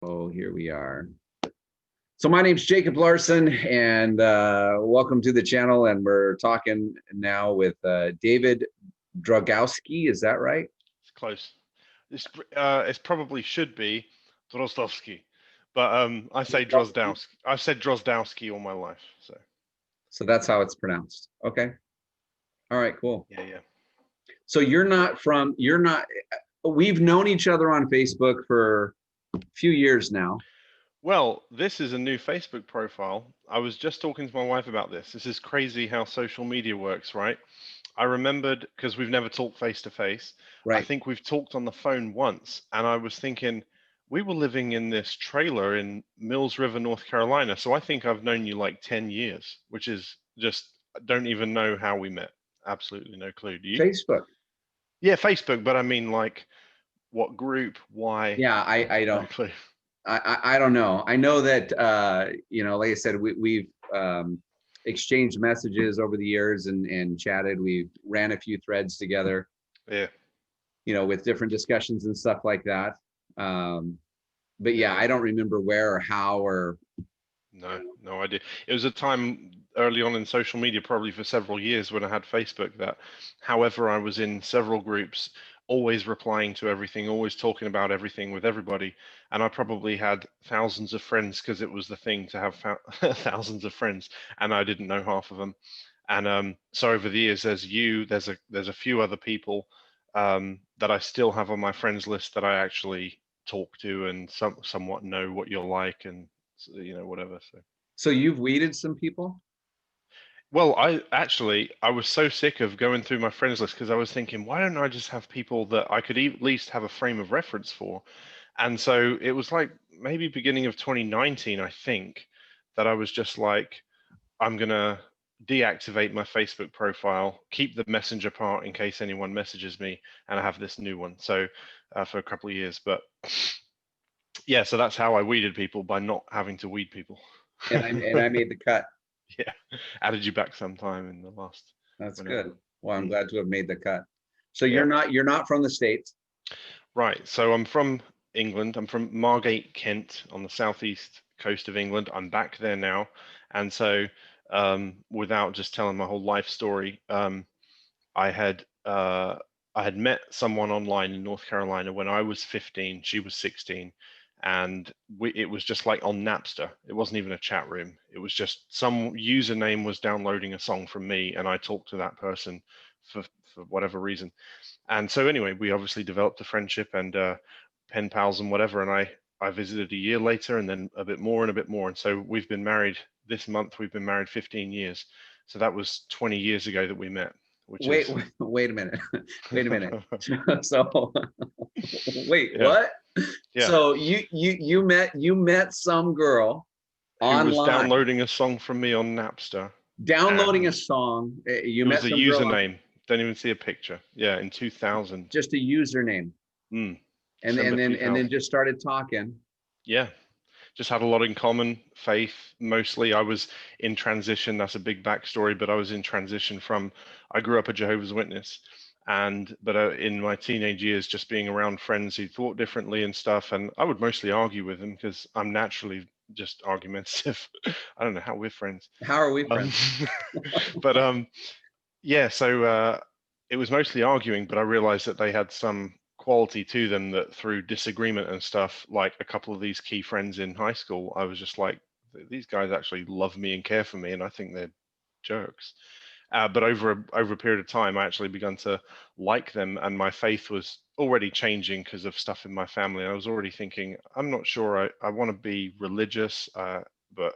Oh, here we are. So my name's Jacob Larson, and welcome to the channel. And we're talking now with David Dragowski. Is that right? It's close. It's probably should be Drozdowski, but I say Drozdowski. I've said Drozdowski all my life, so. So that's how it's pronounced. Okay. All right, cool. Yeah. So we've known each other on Facebook for a few years now. Well, this is a new Facebook profile. I was just talking to my wife about this. This is crazy how social media works, right? I remembered, because we've never talked face to face. I Right. think we've talked on the phone once, and I was thinking we were living in this trailer in Mills River, North Carolina. So I think I've known you like 10 years, which is just, I don't even know how we met. Absolutely no clue. Do you? Facebook. Yeah, Facebook, but I mean, like, what group? Why? Yeah, I No don't clue. I don't know. I know that like I said, we've exchanged messages over the years and chatted. We ran a few threads together, Yeah. with different discussions and stuff like that. But yeah, I don't remember where or how or No idea. It was a time early on in social media, probably for several years when I had Facebook, that however I was in several groups, always replying to everything, always talking about everything with everybody. And I probably had thousands of friends because it was the thing to have thousands of friends, and I didn't know half of them. And so over the years, there's a few other people that I still have on my friends list that I actually talk to and somewhat know what you're like, and whatever. so you've weeded some people. Well, I was so sick of going through my friends list because I was thinking, why don't I just have people that I could at least have a frame of reference for? And so it was like maybe beginning of 2019, I think, that I was just like, I'm gonna deactivate my Facebook profile, keep the messenger part in case anyone messages me, and I have this new one. So for a couple of years, but yeah, so that's how I weeded people, by not having to weed people. And I made the cut. Yeah, added you back sometime in the last. That's Whenever. good. Well, I'm Mm, glad to have made the cut. So yeah, you're not from the States. right. So I'm from England. I'm from Margate, Kent, on the southeast coast of England. I'm back there now, and so without just telling my whole life story, I had uh, I had met someone online in North Carolina when I was 15. She was 16, and it was just like on Napster. It wasn't even a chat room. It was just some username was downloading a song from me, and I talked to that person for whatever reason. And so anyway, we obviously developed a friendship and pen pals and whatever. And I visited a year later, and then a bit more and a bit more. And so we've been married this month. We've been married 15 years. So that was 20 years ago that we met, which Wait, is wait a minute. Wait a minute. So wait, yeah, what? yeah. So you met some girl Who was online, downloading a song from me on Napster, downloading a and song. You it was met a some girl on username. Don't even see a picture. Yeah, in 2000. just a username, and December and then and then 2000. just started talking. Yeah, just had a lot in common. Faith, mostly. I was in transition. That's a big backstory, but I was in transition from. I grew up a Jehovah's Witness, but in my teenage years, just being around friends who thought differently and stuff, and I would mostly argue with them because I'm naturally just argumentative. I don't know how we're friends. How are we Um, friends? but yeah, so it was mostly arguing, but I realized that they had some quality to them that through disagreement and stuff, like a couple of these key friends in high school, I was just like, these guys actually love me and care for me, and I think they're jerks. But over a period of time, I actually begun to like them, and my faith was already changing because of stuff in my family. I was already thinking, I'm not sure I want to be religious, but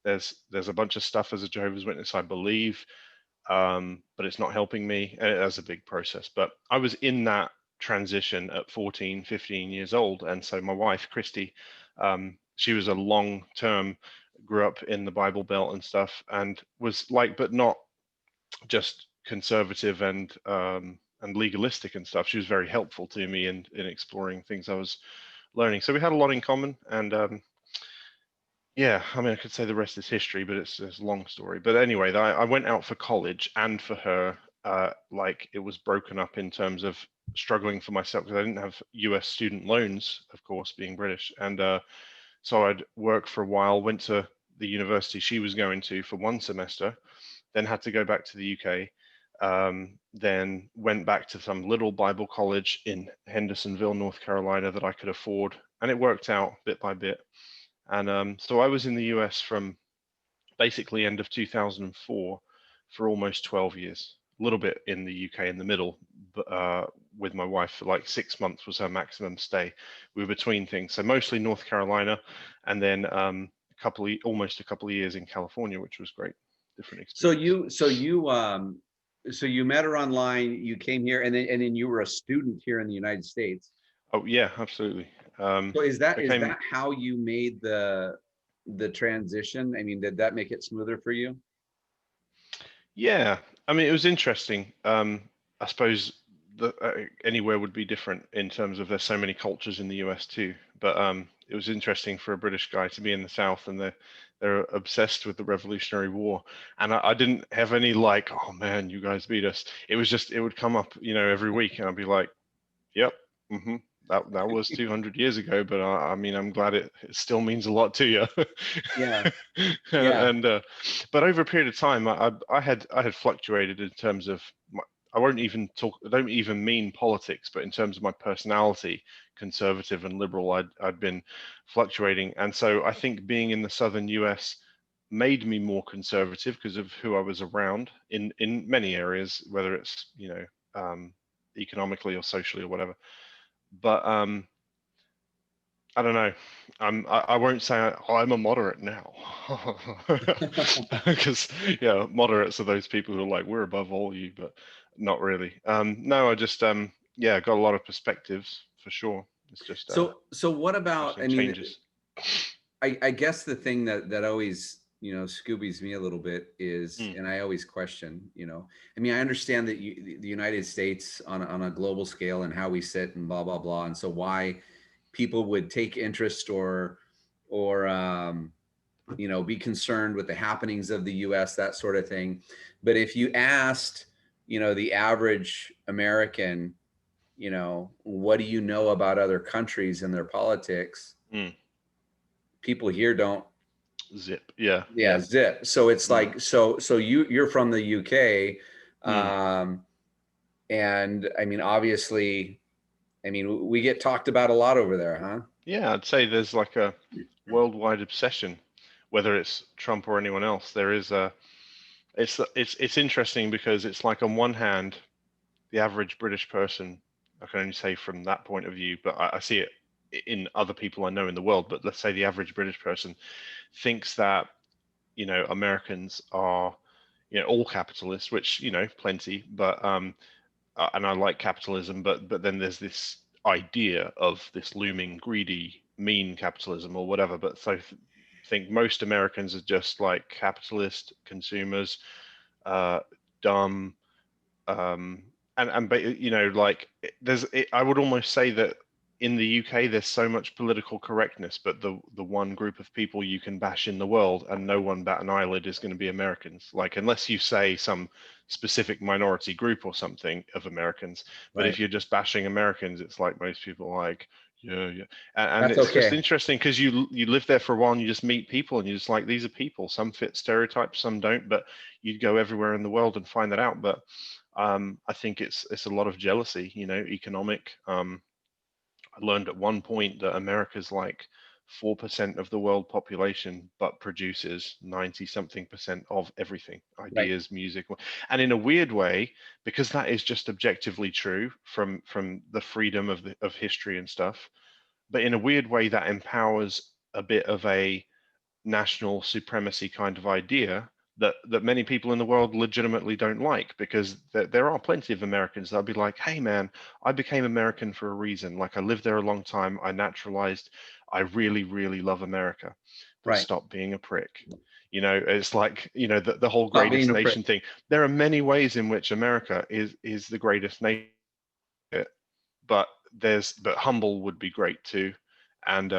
there's a bunch of stuff as a Jehovah's Witness I believe, but it's not helping me. And that's a big process. But I was in that transition at 14, 15 years old. And so my wife, Christy, she was a long term, grew up in the Bible Belt and stuff, and was like, but not just conservative and legalistic and stuff. She was very helpful to me in exploring things I was learning. So we had a lot in common, and yeah, I mean, I could say the rest is history, but it's a long story. But anyway, I went out for college, and for her, like it was broken up in terms of struggling for myself because I didn't have US student loans, of course, being British. And so I'd work for a while, went to the university she was going to for one semester, then had to go back to the UK, then went back to some little Bible college in Hendersonville, North Carolina that I could afford. And it worked out bit by bit. And so I was in the US from basically end of 2004 for almost 12 years. A little bit in the UK in the middle, but with my wife for like 6 months was her maximum stay. We were between things, so mostly North Carolina, and then almost a couple of years in California, which was great, different So experience. so you met her online, you came here, and then you were a student here in the United States. Oh yeah, absolutely. So is Became that how you made the transition? I mean, did that make it smoother for you? Yeah, I mean, it was interesting. I suppose anywhere would be different in terms of there's so many cultures in the US too. But it was interesting for a British guy to be in the South and they're obsessed with the Revolutionary War. And I didn't have any like, oh man, you guys beat us. It was just it would come up, every week, and I'd be like, yep, mm-hmm. That was 200 years ago, but I mean, I'm glad it still means a lot to you. Yeah, yeah, and But over a period of time, I had fluctuated in terms of I won't even talk. I don't even mean politics, but in terms of my personality, conservative and liberal, I'd been fluctuating, and so I think being in the southern U.S. made me more conservative because of who I was around in many areas, whether it's economically or socially or whatever. But I don't know. I won't say I'm a moderate now, because yeah, moderates are those people who are like we're above all you, but not really. No, I just yeah, got a lot of perspectives for sure. It's just so what about, interesting I mean, changes. I guess the thing that always, Scoobies me a little bit is, Mm, and I always question, I mean, I understand that the United States on a global scale and how we sit and blah blah blah, and so why people would take interest or be concerned with the happenings of the US, that sort of thing. But if you asked, the average American, what do you know about other countries and their politics? mm, People here don't. zip. Yeah, Yeah, yeah. zip. So it's Mm, like, so you're from the UK. mm. um and I mean, obviously, I mean, we get talked about a lot over there, huh? Yeah, I'd say there's like a worldwide obsession, whether it's Trump or anyone else. There is a. It's interesting because it's like on one hand the average British person, I can only say from that point of view, but I see it in other people I know in the world. But let's say the average British person thinks that, Americans are, all capitalists, which, plenty, but, and I like capitalism, but then there's this idea of this looming, greedy, mean capitalism or whatever. But so think most Americans are just like capitalist consumers, uh, dumb, um, and but like I would almost say that in the UK there's so much political correctness, but the one group of people you can bash in the world and no one bat an eyelid is going to be Americans, like unless you say some specific minority group or something of Americans. But if Right. you're just bashing Americans, it's like most people are like, yeah, yeah. And That's it's just okay. interesting because you live there for a while and you just meet people and you're just like, these are people, some fit stereotypes, some don't, but you'd go everywhere in the world and find that out. But I think it's a lot of jealousy, economic. I learned at one point that America's like 4% of the world population, but produces 90 something percent of everything, Right. ideas, music. And in a weird way, because that is just objectively true from the freedom of history and stuff, but in a weird way that empowers a bit of a national supremacy kind of idea that many people in the world legitimately don't like, because there are plenty of Americans that'll be like, hey man, I became American for a reason, like I lived there a long time, I naturalized, I really really love America, but Right. stop being a prick. It's like, the whole Stop being greatest a prick. nation thing. There are many ways in which America is the greatest nation, but humble would be great too. And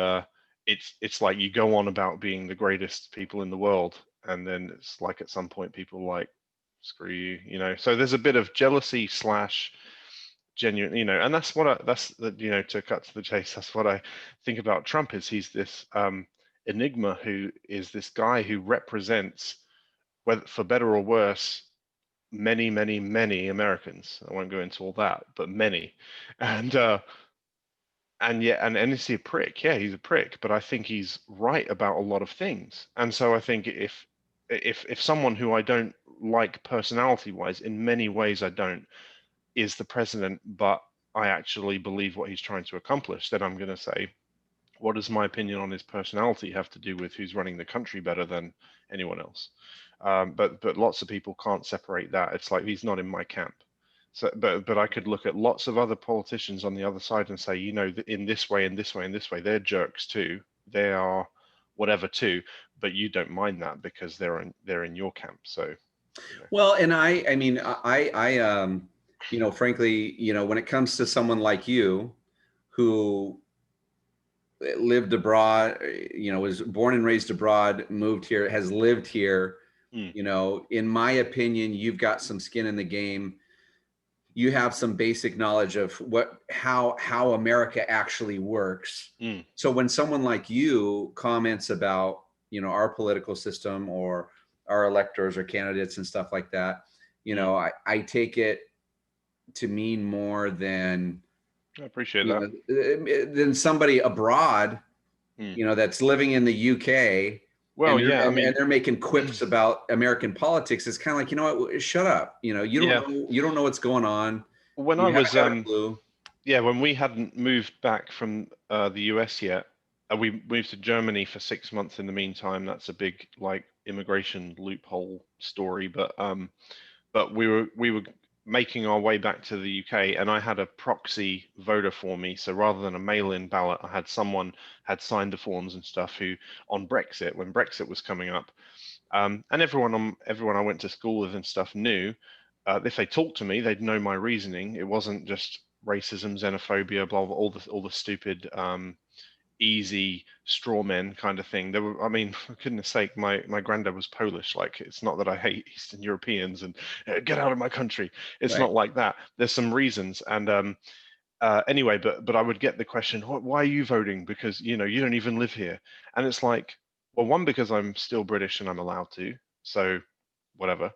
it's like you go on about being the greatest people in the world, and then it's like at some point people are like, screw you. So there's a bit of jealousy slash genuine, and that's what to cut to the chase, that's what I think about Trump. Is he's this enigma who is this guy who represents, whether for better or worse, many, many, many Americans. I won't go into all that, but many. And yet, and is he a prick? Yeah, he's a prick, but I think he's right about a lot of things. And so I think if someone who I don't like personality wise, in many ways I don't, is the president, but I actually believe what he's trying to accomplish, then I'm going to say, what does my opinion on his personality have to do with who's running the country better than anyone else? But lots of people can't separate that. It's like, he's not in my camp. So, but I could look at lots of other politicians on the other side and say, in this way, in this way, in this way, they're jerks too. They are whatever too. But you don't mind that because they're in your camp. So, Well, and I mean, frankly, when it comes to someone like you, who lived abroad, was born and raised abroad, moved here, has lived here, in my opinion, you've got some skin in the game. You have some basic knowledge of how America actually works. So when someone like you comments about, our political system or our electors or candidates and stuff like that, I take it to mean more than, I appreciate that, than somebody abroad, that's living in the UK. Well, and they're making quips about American politics. It's kind of like, what? Shut up. You don't know what's going on. When I was when we hadn't moved back from the US yet, we moved to Germany for 6 months in the meantime. That's a big immigration loophole story, but we were making our way back to the UK, and I had a proxy voter for me. So rather than a mail-in ballot, I had someone had signed the forms and stuff who, on Brexit, when Brexit was coming up, and everyone I went to school with and stuff knew, if they talked to me, they'd know my reasoning. It wasn't just racism, xenophobia, blah, blah, all the stupid, easy straw men kind of thing. There were, for goodness sake, my granddad was Polish. Like, it's not that I hate Eastern Europeans and get out of my country. It's not like that. There's some reasons. And anyway, but I would get the question, why are you voting? Because, you don't even live here. And it's like, well, one, because I'm still British and I'm allowed to. So whatever.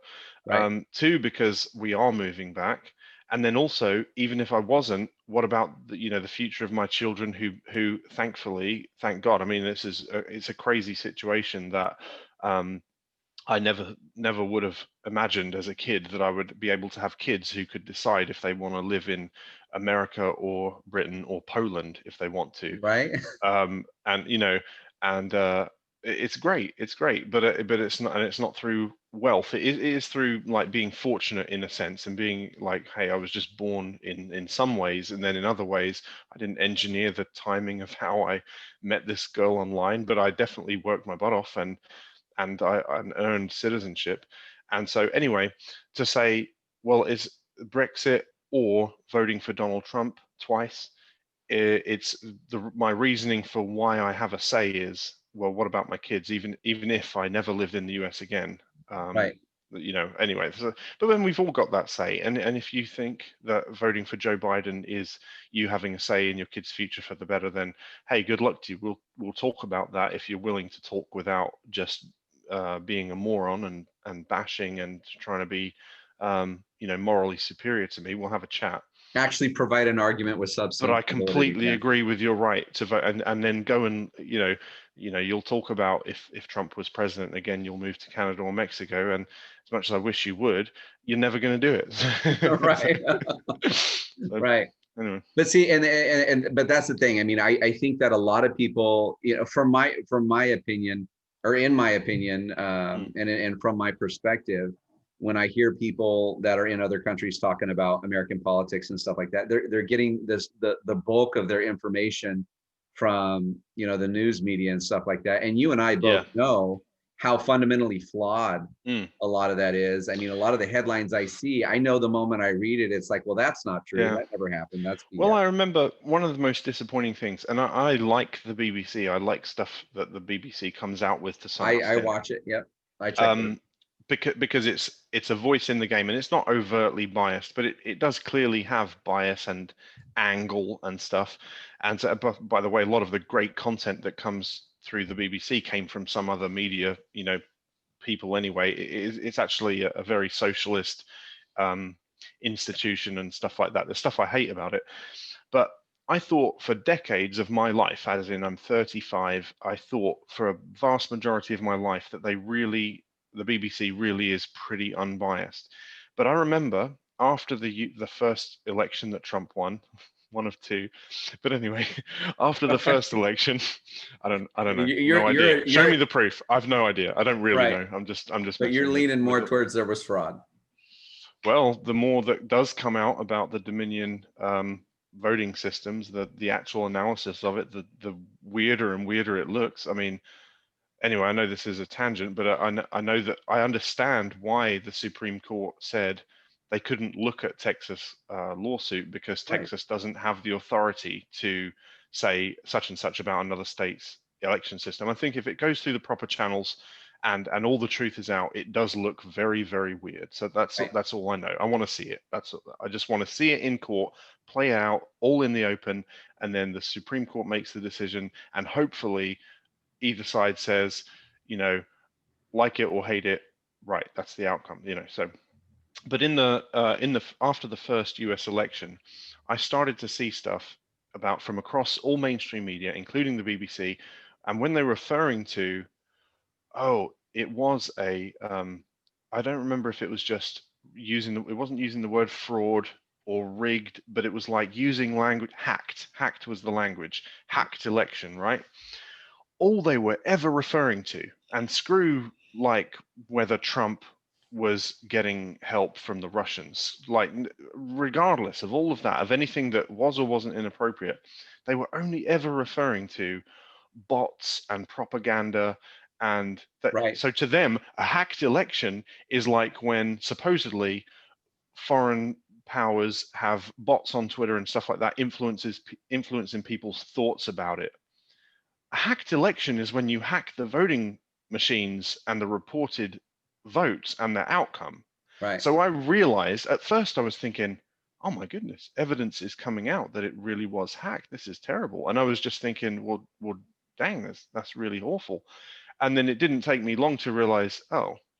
Two, because we are moving back. And then also, even if I wasn't, what about the future of my children who thankfully, thank God, it's a crazy situation that I never would have imagined as a kid, that I would be able to have kids who could decide if they want to live in America or Britain or Poland if they want to. Right. It's great, but it's not, and it's not through wealth. It is through being fortunate in a sense, and being like, hey, I was just born in some ways, and then in other ways I didn't engineer the timing of how I met this girl online, but I definitely worked my butt off and I earned citizenship. And so anyway, to say, well, is Brexit or voting for Donald Trump twice? It's my reasoning for why I have a say is, well, what about my kids? Even if I never lived in the US again, anyway. But then we've all got that say, and if you think that voting for Joe Biden is you having a say in your kids' future for the better, then hey, good luck to you. We'll talk about that if you're willing to talk without just being a moron and bashing and trying to be morally superior to me. We'll have a chat. Actually provide an argument with substance. But I completely agree with your right to vote, and then go and you'll talk about if Trump was president again, you'll move to Canada or Mexico, and as much as I wish you would, you're never going to do it. Right. So, right. Anyway. But see, but that's the thing. I think that a lot of people, from my opinion, or in my opinion, and from my perspective, when I hear people that are in other countries talking about American politics and stuff like that, they're getting the bulk of their information from the news media and stuff like that. And you and I both know how fundamentally flawed a lot of that is. A lot of the headlines I see, I know the moment I read it, it's like, well, that's not true. That never happened. That's BS. Well, I remember one of the most disappointing things, and I like the BBC. I like stuff that the BBC comes out with to some extent. I watch it. Yep. I check it. because it's a voice in the game, and it's not overtly biased, but it does clearly have bias and angle and stuff. And so, by the way, a lot of the great content that comes through the BBC came from some other media, people anyway. It's actually a very socialist institution and stuff like that. There's stuff I hate about it, but I thought for decades of my life, as in I'm 35, I thought for a vast majority of my life that the BBC really is pretty unbiased. But I remember after the first election that Trump won, one of two, but anyway, after the first election, I don't know, no idea. Show me the proof. I've no idea. I don't really know. I'm just. But you're leaning more towards there was fraud. Well, the more that does come out about the Dominion voting systems, the actual analysis of it, the weirder and weirder it looks. I mean, anyway, I know this is a tangent, but I know that I understand why the Supreme Court said they couldn't look at Texas lawsuit because Texas doesn't have the authority to say such and such about another state's election system. I think if it goes through the proper channels and all the truth is out, it does look very, very weird. So that's all I know. I want to see it. I just want to see it in court, play out all in the open, and then the Supreme Court makes the decision, and hopefully either side says, like it or hate it, right, that's the outcome, so. But after the first US election, I started to see stuff from across all mainstream media, including the BBC, and when they're referring to, it was I don't remember if it was just it wasn't using the word fraud or rigged, but it was like using language, hacked was the language, hacked election, right? All they were ever referring to, and screw like whether Trump was getting help from the Russians, like regardless of all of that, of anything that was or wasn't inappropriate, they were only ever referring to bots and propaganda. And that, so to them, a hacked election is like when supposedly foreign powers have bots on Twitter and stuff like that, influencing people's thoughts about it. A hacked election is when you hack the voting machines and the reported votes and their outcome. Right. So I realized at first I was thinking, oh my goodness, evidence is coming out that it really was hacked. This is terrible. And I was just thinking, well, dang, that's really awful. And then it didn't take me long to realize,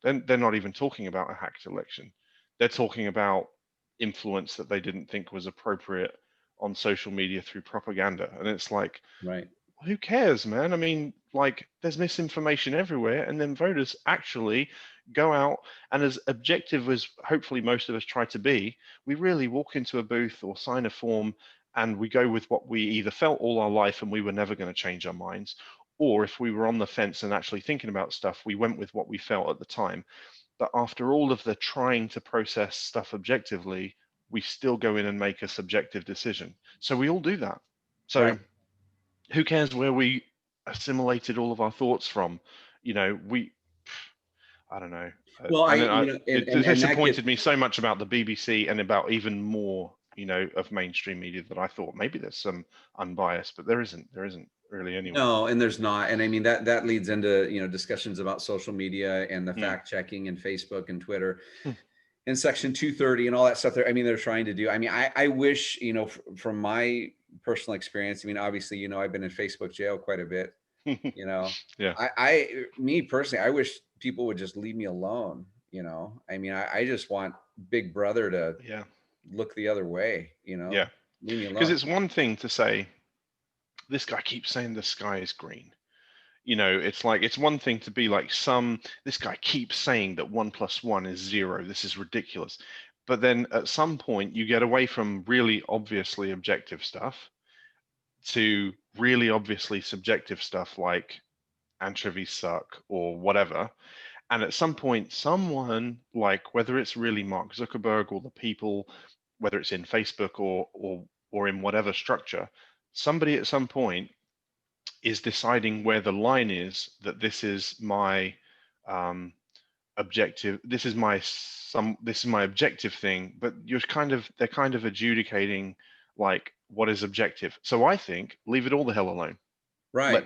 they're not even talking about a hacked election. They're talking about influence that they didn't think was appropriate on social media through propaganda. And it's like, right. Who cares, man? I mean, like, there's misinformation everywhere, and then voters actually go out, and as objective as hopefully most of us try to be, we really walk into a booth or sign a form, and we go with what we either felt all our life and we were never going to change our minds, or if we were on the fence and actually thinking about stuff, we went with what we felt at the time. But after all of the trying to process stuff objectively, we still go in and make a subjective decision. So we all do that. So who cares where we assimilated all of our thoughts from? I don't know. Well, it disappointed me so much about the BBC and about even more, of mainstream media, that I thought maybe there's some unbiased, but there isn't really anyway. No, and there's not. And I mean, that leads into, discussions about social media and the fact checking and Facebook and Twitter and Section 230 and all that stuff there. I mean, they're trying to do. I mean, I wish, from my personal experience, I mean, obviously, I've been in Facebook jail quite a bit, Yeah. Me personally, I wish people would just leave me alone. I mean, I just want Big Brother to look the other way, Yeah. Leave me alone. Because it's one thing to say, this guy keeps saying the sky is green. It's like, it's one thing to be like, this guy keeps saying that 1 + 1 is 0. This is ridiculous. But then at some point you get away from really obviously objective stuff to really obviously subjective stuff like anchovies suck or whatever. And at some point, someone, like whether it's really Mark Zuckerberg or the people, whether it's in Facebook or in whatever structure, somebody at some point is deciding where the line is, that this is my objective, this is my objective thing, but they're kind of adjudicating like what is objective. So I think leave it all the hell alone. Right. Let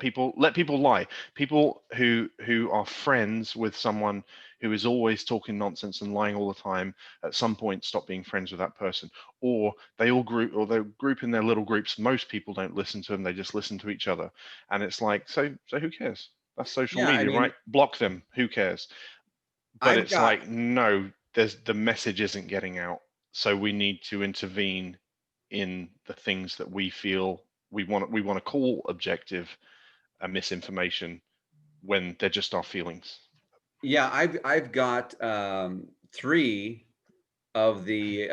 people lie. People who are friends with someone who is always talking nonsense and lying all the time, at some point stop being friends with that person. Or they group in their little groups. Most people don't listen to them, they just listen to each other. And it's like, so who cares? That's social Yeah. I media, mean, right? Block them, who cares? But I've it's got, like, no, the message isn't getting out. So we need to intervene in the things that we feel we want to call objective and misinformation when they're just our feelings. yeah, I've got three of the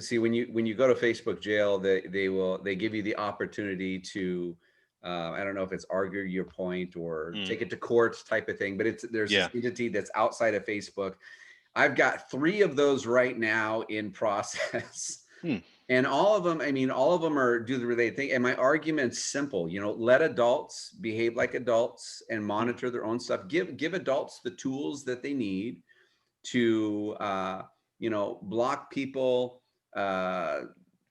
see, when you go to Facebook jail, they give you the opportunity to I don't know if it's argue your point or Mm, take it to court type of thing, but there's this yeah. entity that's outside of Facebook. I've got three of those right now in process. Hmm. And all of them, I mean, all of them are do the related thing. And my argument's simple, let adults behave like adults and Hmm. monitor their own stuff. Give adults the tools that they need to block people, uh,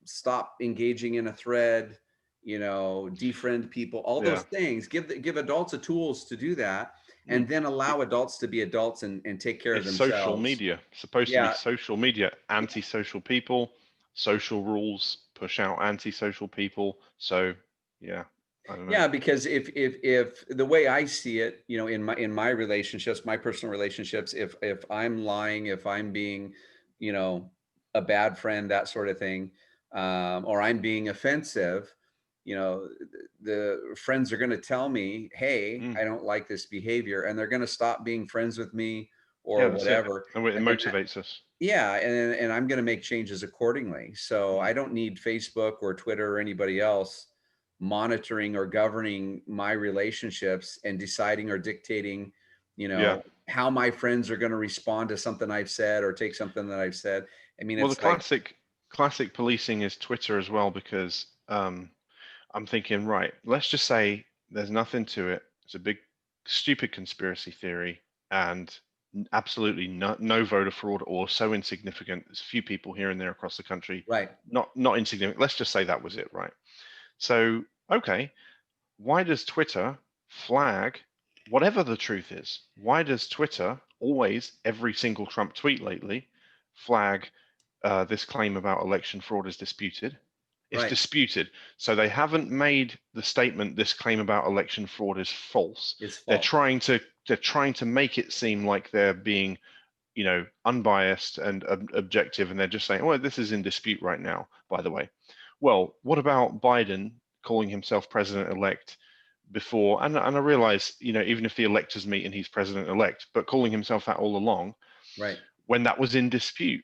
stop engaging in a thread, defriend people, all those Yeah. things. Give adults the tools to do that, Hmm. and then allow It- adults to be adults and take care of It's social themselves. media. Supposed to be Yeah. social media, anti-social people, social rules push out anti-social people. So yeah, I don't know. Yeah, because if the way I see it, in my relationships, my personal relationships, if I'm lying, if I'm being, you know, a bad friend, that sort of thing, or I'm being offensive, the friends are going to tell me, "Hey, Mm, I don't like this behavior," and they're going to stop being friends with me or yeah, that's it. whatever. And it And then motivates us. yeah, and I'm going to make changes accordingly. So Mm, I don't need Facebook or Twitter or anybody else monitoring or governing my relationships and deciding or dictating, yeah. how my friends are going to respond to something I've said or take something that I've said. I mean, Well, the it's like, classic policing is Twitter as well, because I'm thinking, right, let's just say there's nothing to it. It's a big, stupid conspiracy theory, and absolutely no voter fraud, or so insignificant. There's a few people here and there across the country, right, not insignificant. Let's just say that was it, right? So, okay, why does Twitter flag whatever the truth is? Why does Twitter always, every single Trump tweet lately, flag this claim about election fraud is disputed? It's right. disputed. So they haven't made the statement this claim about election fraud is false. It's They're false. trying to they're trying to make it seem like they're being, unbiased and objective, and they're just saying, well, this is in dispute right now, by the way. Well, what about Biden calling himself president-elect before? And I realize, even if the electors meet and he's president-elect, but calling himself that all along, Right. when that was in dispute.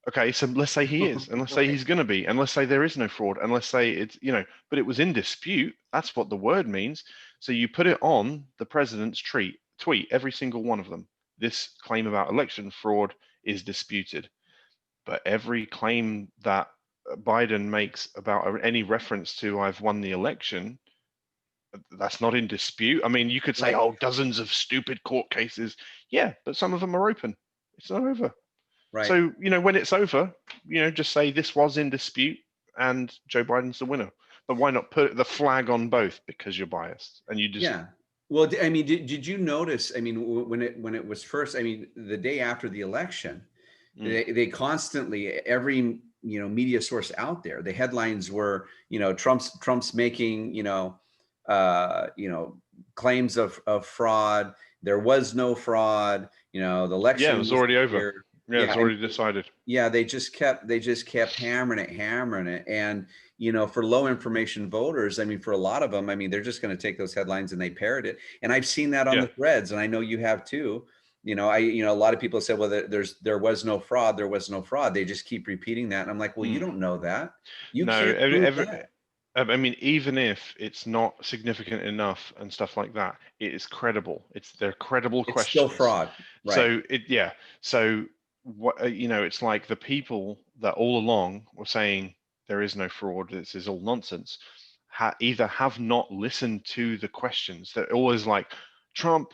Okay, so let's say he is, and let's say Right. he's going to be, and let's say there is no fraud, and let's say it's, but it was in dispute. That's what the word means. So you put it on the president's tweet, every single one of them. This claim about election fraud is disputed. But every claim that Biden makes about any reference to I've won the election, that's not in dispute. I mean, you could say, Right. oh, dozens of stupid court cases. Yeah, but some of them are open. It's not over. Right. So, when it's over, just say this was in dispute and Joe Biden's the winner. But why not put the flag on both? Because you're biased and you just, Yeah. Well, I mean, did you notice? I mean, when it was first, I mean, the day after the election, mm, they constantly, every media source out there, the headlines were, Trump's making, claims of fraud. There was no fraud. The yeah, it election was was already over. clear. Yeah, Yeah, it's already decided. yeah, they just kept hammering it. And for low information voters, I mean, for a lot of them, I mean, they're just going to take those headlines and they parrot it. And I've seen that on Yeah. the threads, and I know you have too. A lot of people said, well, there was no fraud, there was no fraud. They just keep repeating that, and I'm like, well, you Mm. don't know that. You No, can't prove that. I mean, even if it's not significant enough and stuff like that, it is credible. They're credible It's still questions. fraud, right? So yeah. So what, it's like the people that all along were saying there is no fraud, this is all nonsense, either have not listened to the questions. They're always like, Trump,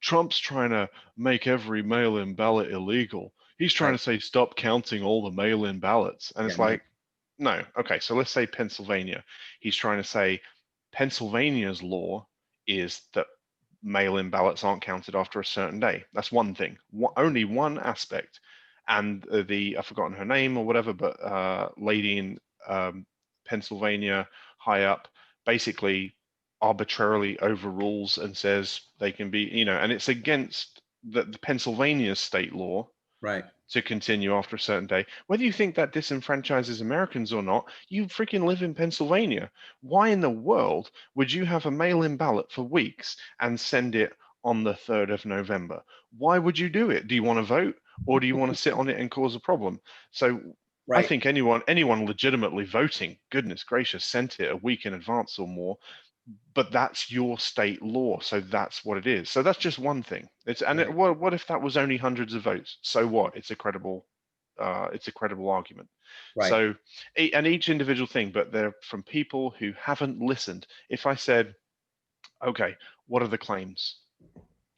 Trump's trying to make every mail-in ballot illegal. He's trying Right. to say stop counting all the mail-in ballots, and Yeah, it's no. like, no. Okay, so let's say Pennsylvania. He's trying to say Pennsylvania's law is that mail-in ballots aren't counted after a certain day. That's one thing, only one aspect. And I've forgotten her name or whatever, but lady in Pennsylvania, high up, basically arbitrarily overrules and says they can be, and it's against the Pennsylvania state law Right. to continue after a certain day. Whether you think that disenfranchises Americans or not, you freaking live in Pennsylvania. Why in the world would you have a mail-in ballot for weeks and send it on the 3rd of November? Why would you do it? Do you want to vote, or do you want to sit on it and cause a problem? So I Right. think anyone legitimately voting, goodness gracious, sent it a week in advance or more. But that's your state law, so that's what it is. So that's just one thing. Right. What if that was only hundreds of votes? So what? It's a credible argument. Right. So, and each individual thing, but they're from people who haven't listened. If I said, okay, what are the claims?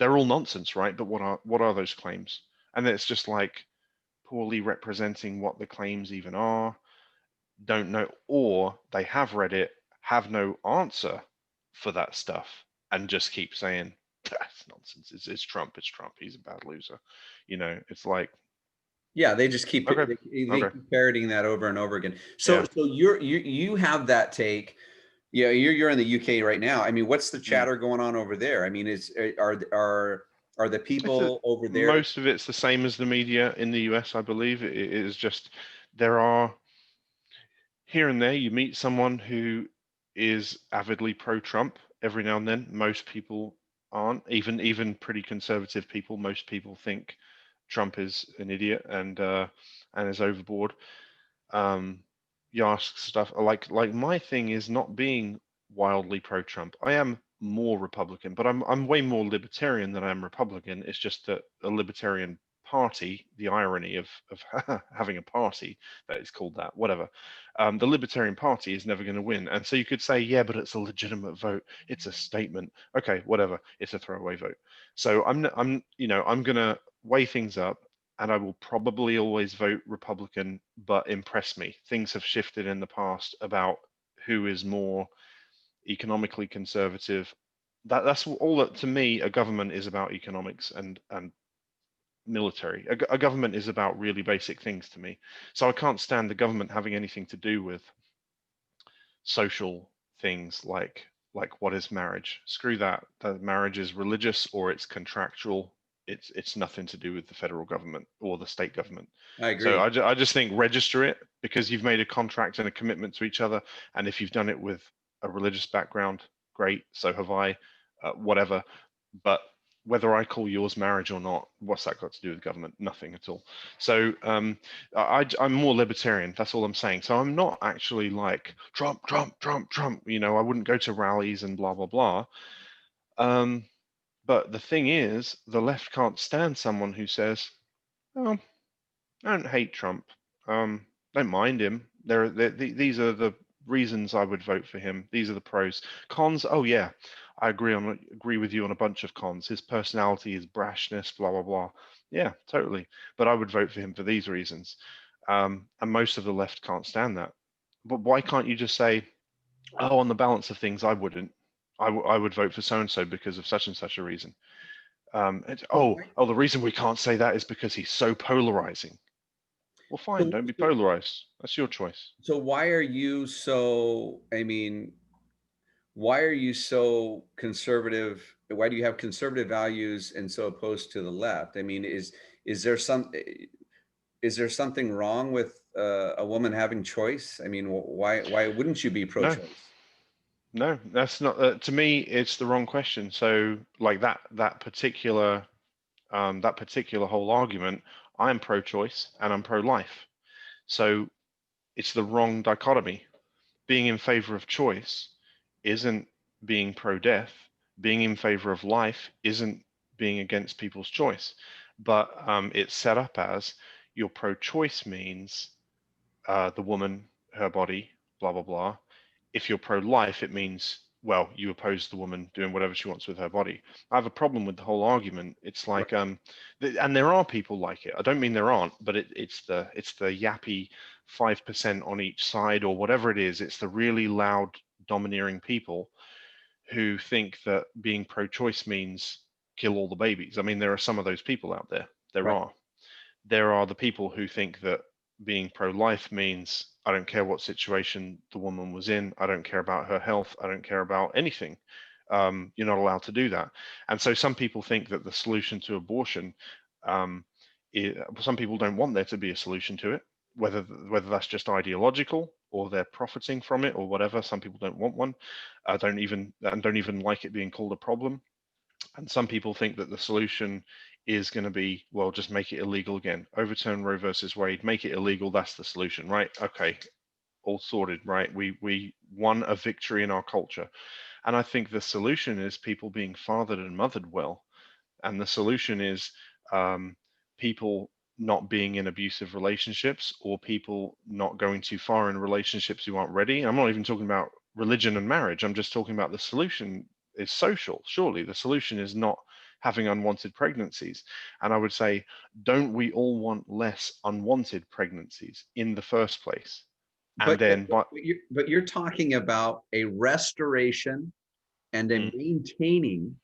They're all nonsense, right? But what are those claims? And then it's just like poorly representing what the claims even are, don't know, or they have read it, have no answer for that stuff, and just keep saying that's nonsense. It's Trump. It's Trump. He's a bad loser. It's like, Yeah, they just keep okay, they okay, keep parroting that over and over again. So yeah. you have that take. Yeah, you're in the UK right now. I mean, what's the Mm. chatter going on over there? I mean, are the It's people over there? most of it's the same as the media in the US, I believe. It is just there are here and there you meet someone who is avidly pro-Trump every now and then. Most people aren't, even pretty conservative people. Most people think Trump is an idiot and is overboard. Um, you ask stuff like my thing is not being wildly pro-Trump. I am more Republican, but I'm way more libertarian than I am Republican. It's just that a libertarian party, the irony of having a party that is called that, whatever. The Libertarian Party is never going to win, and so you could say, yeah, but it's a legitimate vote. It's a statement. Okay, whatever. It's a throwaway vote. So I'm gonna weigh things up, and I will probably always vote Republican, but impress me. Things have shifted in the past about who is more economically conservative. That's all that to me a government is about economics and military. A government is about really basic things to me. So I can't stand the government having anything to do with social things like what is marriage? Screw that. That marriage is religious or it's contractual. It's nothing to do with the federal government or the state government. I So agree. I just think register it because you've made a contract and a commitment to each other. And if you've done it with a religious background, great. So have I. Whatever. But whether I call yours marriage or not, what's that got to do with government? Nothing at all. So I'm more libertarian. That's all I'm saying. So I'm not actually like Trump, Trump, Trump, Trump. I wouldn't go to rallies and blah blah blah. But the thing is, the left can't stand someone who says, "Oh, I don't hate Trump. Don't mind him. These are the reasons I would vote for him. These are the pros. Cons, oh yeah, I agree with you on a bunch of cons. His personality, his brashness, blah blah blah. Yeah, totally. But I would vote for him for these reasons. And most of the left can't stand that. But why can't you just say, oh, on the balance of things, I wouldn't. I would vote for so and so because of such and such a reason. So The reason we can't say that is because he's so polarizing. Well, fine, so don't be so, polarized. That's your choice. so why are you so? I mean, why are you so conservative? Why do you have conservative values and so opposed to the left? I mean, is there some is there something wrong with a woman having choice? I mean, why wouldn't you be No, pro-choice? no, that's not. To me, it's the wrong question. So, like that particular whole argument, I am pro-choice and I'm pro-life. So it's the wrong dichotomy. Being in favor of choice isn't being pro-death. Being in favor of life isn't being against people's choice. But it's set up as your pro-choice means the woman, her body, blah blah blah. If you're pro-life, it means well, you oppose the woman doing whatever she wants with her body. I have a problem with the whole argument. It's like, and there are people like it. I don't mean there aren't, but it's the yappy 5% on each side or whatever it is. It's the really loud, domineering people who think that being pro-choice means kill all the babies. I mean, there are some of those people out there. There Right. are. There are the people who think that being pro-life means I don't care what situation the woman was in. I don't care about her health. I don't care about anything. You're not allowed to do that. And so some people think that the solution to abortion, um, some people don't want there to be a solution to it, whether that's just ideological or they're profiting from it or whatever. Some people don't want one, don't even like it being called a problem. And some people think that the solution is going to be, well, just make it illegal again, overturn Roe versus Wade, make it illegal. That's the solution, right? Okay, all sorted, right? We won a victory in our culture. And I think the solution is people being fathered and mothered well. And the solution is people not being in abusive relationships or people not going too far in relationships who aren't ready. I'm not even talking about religion and marriage. I'm just talking about the solution is social. Surely the solution is not having unwanted pregnancies. And I would say, don't we all want less unwanted pregnancies in the first place? And But but, then, but but you're talking about a restoration and a mm, maintaining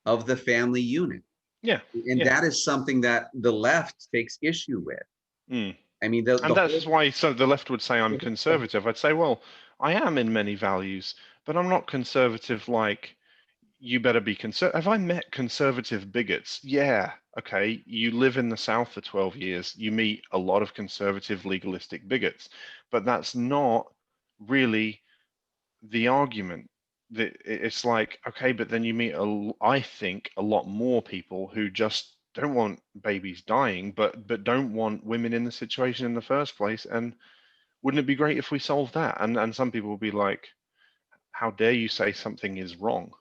of the family unit. yeah, And yeah. that is something that the left takes issue with. Mm. I mean, And the that's whole, why so the left would say I'm the- conservative. I'd say, well, I am in many values, but I'm not conservative like you better be conservative. Have I met conservative bigots? Yeah. Okay. You live in the South for 12 years. You meet a lot of conservative legalistic bigots, but that's not really the argument. It's like, okay, but then you meet, I think, a lot more people who just don't want babies dying, but don't want women in the situation in the first place. And wouldn't it be great if we solved that? And some people will be like, how dare you say something is wrong?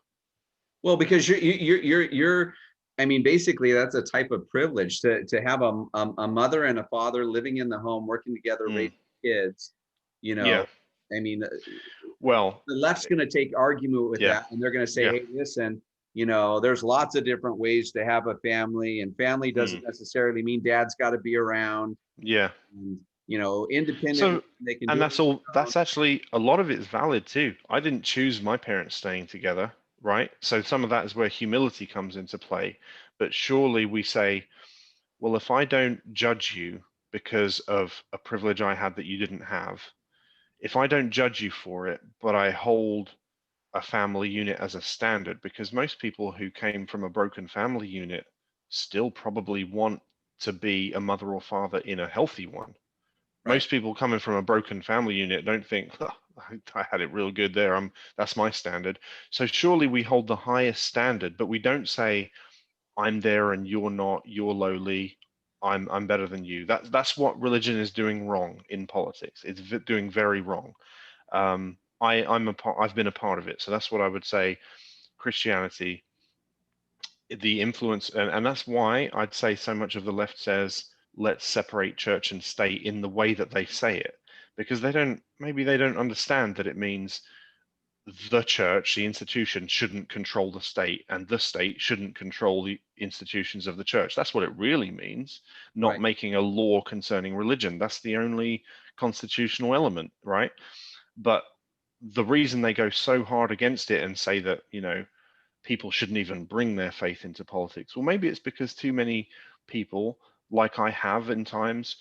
well, because you're, I mean, basically that's a type of privilege to have a mother and a father living in the home, working together, Mm, raising kids, you yeah. know, I mean, Well, the left's going to take argument with yeah. that, and they're going to say, Yeah. hey, listen, there's lots of different ways to have a family, and family Mm, doesn't necessarily mean dad's got to be around, yeah. and independent, So, they can and do it that's all, on their own. that's actually a lot of it's valid too. I didn't choose my parents staying together, right? So some of that is where humility comes into play. But surely we say, well, if I don't judge you because of a privilege I had that you didn't have, if I don't judge you for it, but I hold a family unit as a standard, because most people who came from a broken family unit still probably want to be a mother or father in a healthy one. Right. Most people coming from a broken family unit don't think, oh, I had it real good there. That's my standard. So surely we hold the highest standard, but we don't say I'm there and you're not. You're lowly. I'm better than you. That's what religion is doing wrong in politics. It's doing very wrong. I've been a part of it, so that's what I would say. Christianity, the influence, and that's why I'd say so much of the left says let's separate church and state in the way that they say it, because maybe they don't understand that it means the church, the institution, shouldn't control the state, and the state shouldn't control the institutions of the church. That's what it really means, not Right. making a law concerning religion. That's the only constitutional element, right? But the reason they go so hard against it and say that, people shouldn't even bring their faith into politics, well, maybe it's because too many people, like I have in times,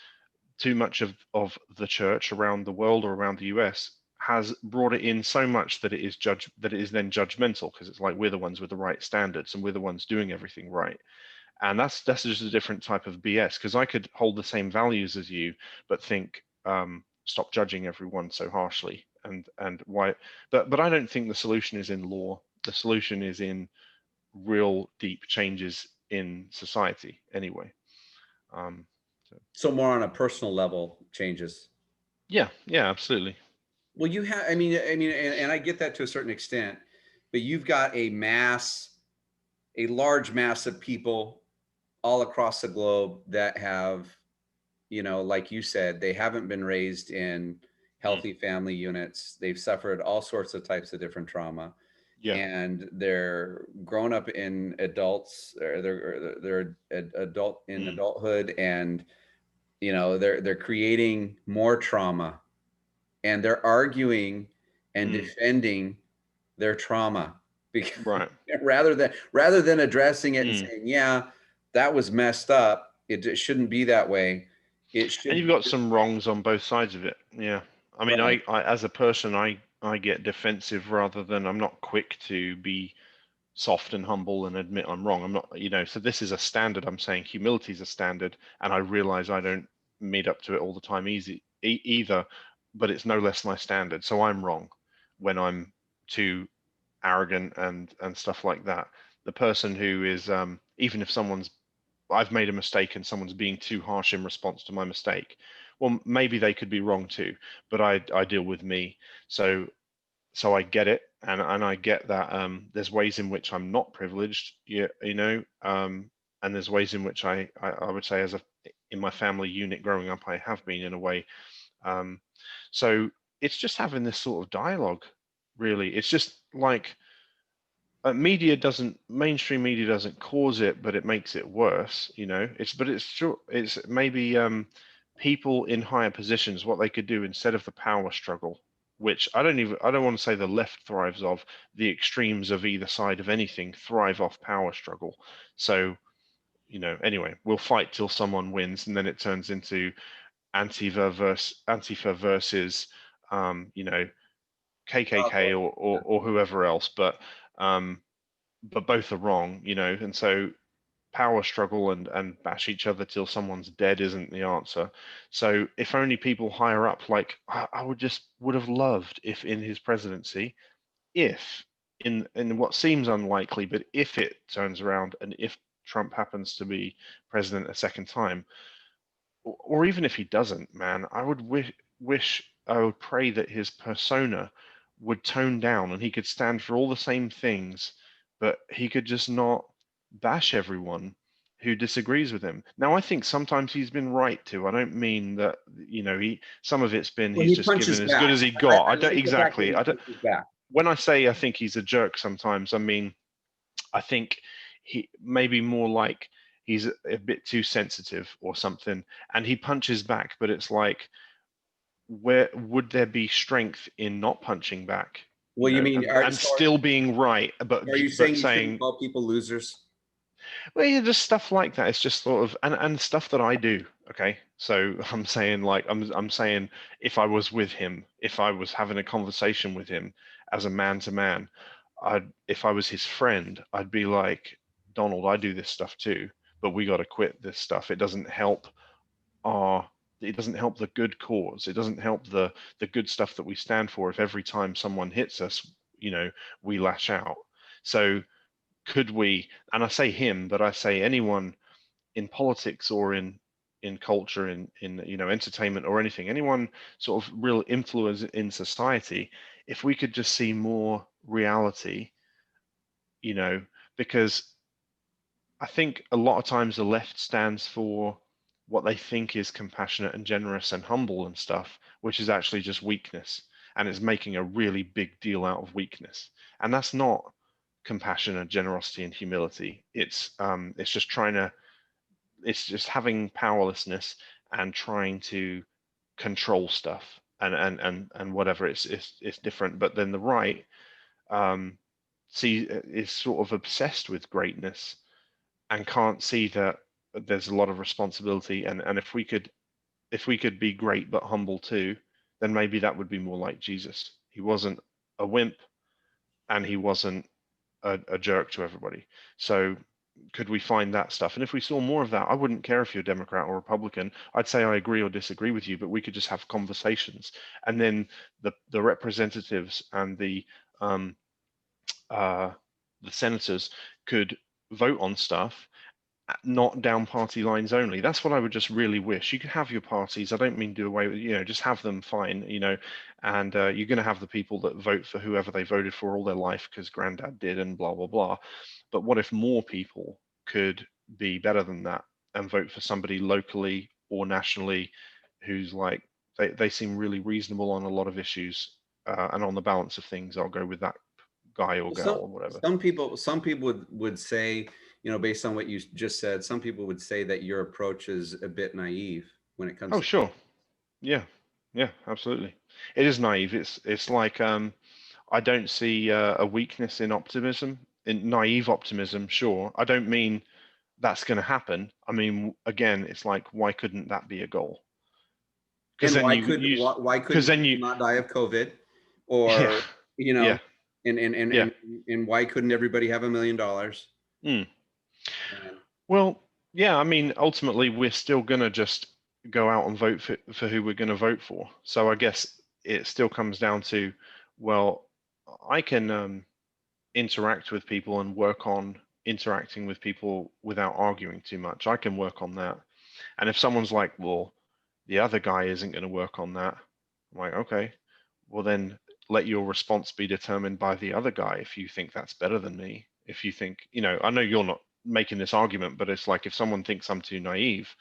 too much of the church around the world or around the US has brought it in so much that that it is then judgmental, because it's like we're the ones with the right standards and we're the ones doing everything right. And that's just a different type of BS, because I could hold the same values as you but think, stop judging everyone so harshly, and why. But I don't think the solution is in law. The solution is in real deep changes in society anyway. um, so, So more on a personal level changes. yeah, yeah, absolutely. Well, you have, and I get that to a certain extent, but you've got a large mass of people all across the globe that have, like you said, they haven't been raised in Mm, healthy family units. They've suffered all sorts of types of different trauma, yeah. and they're grown up in adults, or they're adult in Mm, adulthood, and they're creating more trauma, and they're arguing and mm, defending their trauma. because Right. rather than addressing it and Mm. saying, yeah, that was messed up. It shouldn't be that way. It And should you've be got some wrongs on both sides of it. Yeah. I mean, right. I as a person, I get defensive rather than I'm not quick to be soft and humble and admit I'm wrong. I'm not, so this is a standard. I'm saying humility is a standard, and I realize I don't meet up to it all the time either, but it's no less my standard. So I'm wrong when I'm too arrogant and stuff like that. The person who is, even if I've made a mistake and someone's being too harsh in response to my mistake, well, maybe they could be wrong too, but I deal with me. So I get it, and I get that there's ways in which I'm not privileged, and there's ways in which I would say in my family unit growing up, I have been in a way. Um, so it's just having this sort of dialogue, really. It's just like mainstream media doesn't cause it, but it makes it worse. It's true. It's maybe people in higher positions, what they could do instead of the power struggle, which I don't want to say the left thrives off. The extremes of either side of anything thrive off power struggle. So anyway, we'll fight till someone wins, and then it turns into Antifa versus KKK or whoever else, um, but both are wrong, and so power struggle and bash each other till someone's dead isn't the answer. So if only people higher up, like I would have loved if in his presidency, if in what seems unlikely, but if it turns around and if Trump happens to be president a second time, or even if he doesn't, man, I would I would pray that his persona would tone down and he could stand for all the same things, but he could just not bash everyone who disagrees with him. Now, I think sometimes he's been right to. I don't mean that, some of it's been Well, he's he just given punches as good back. as he got. I I don't like the fact that exactly. he I don't punches back. When I say I think he's a jerk sometimes, I mean I think he maybe more like he's a bit too sensitive or something, and he punches back, but it's like, where would there be strength in not punching back, Well, you mean and still being right, but are you saying you shouldn't saying, call people losers? well, yeah, just stuff like that. It's just sort of, and stuff that I do. Okay, so I'm saying like I'm saying if I was with him, if I was having a conversation with him as a man to man, if I was his friend, I'd be like, Donald, I do this stuff too, but we got to quit this stuff. Our it doesn't help the good cause. It doesn't help the good stuff that we stand for if every time someone hits us, we lash out. So could we, and I say him, but I say anyone in politics or in culture, in entertainment or anything, anyone sort of real influence in society, if we could just see more reality, because I think a lot of times the left stands for what they think is compassionate and generous and humble and stuff, which is actually just weakness. And it's making a really big deal out of weakness. And that's not compassion and generosity and humility. It's just it's just having powerlessness and trying to control stuff and whatever. It's different. But then the right is sort of obsessed with greatness and can't see that there's a lot of responsibility, and if we could be great but humble too, then maybe that would be more like Jesus. He wasn't a wimp and he wasn't a jerk to everybody. So could we find that stuff? And if we saw more of that, I wouldn't care if you're Democrat or Republican. I'd say I agree or disagree with you, but we could just have conversations, and then the representatives and um, the senators could vote on stuff, not down party lines only. That's what I would just really wish. You could have your parties. I don't mean do away with, just have them fine, and you're going to have the people that vote for whoever they voted for all their life because granddad did and blah, blah, blah. But what if more people could be better than that and vote for somebody locally or nationally who's like, they seem really reasonable on a lot of issues, and on the balance of things, I'll go with that guy or girl Some or whatever. some people would say, based on what you just said, some people would say that your approach is a bit naive when it comes Oh, to. sure. Yeah, yeah, absolutely. It is naive. It's like I don't see a weakness in optimism, in naive optimism. Sure, I don't mean that's going to happen. I mean, again, it's like, why couldn't that be a goal? Because And then why you could use, why because couldn't then people you, not die of COVID, yeah, or you yeah, know, and and and yeah. and, and why couldn't everybody have $1 million? Mm. And Well, yeah, I mean, ultimately, we're still going to just go out and vote for who we're going to vote for. So I guess it still comes down to, well, I can interact with people and work on interacting with people without arguing too much. I can work on that. And if someone's like, well, the other guy isn't going to work on that, I'm like, okay, well, then let your response be determined by the other guy if you think that's better than me. If you think, I know you're not making this argument, but it's like if someone thinks I'm too naive,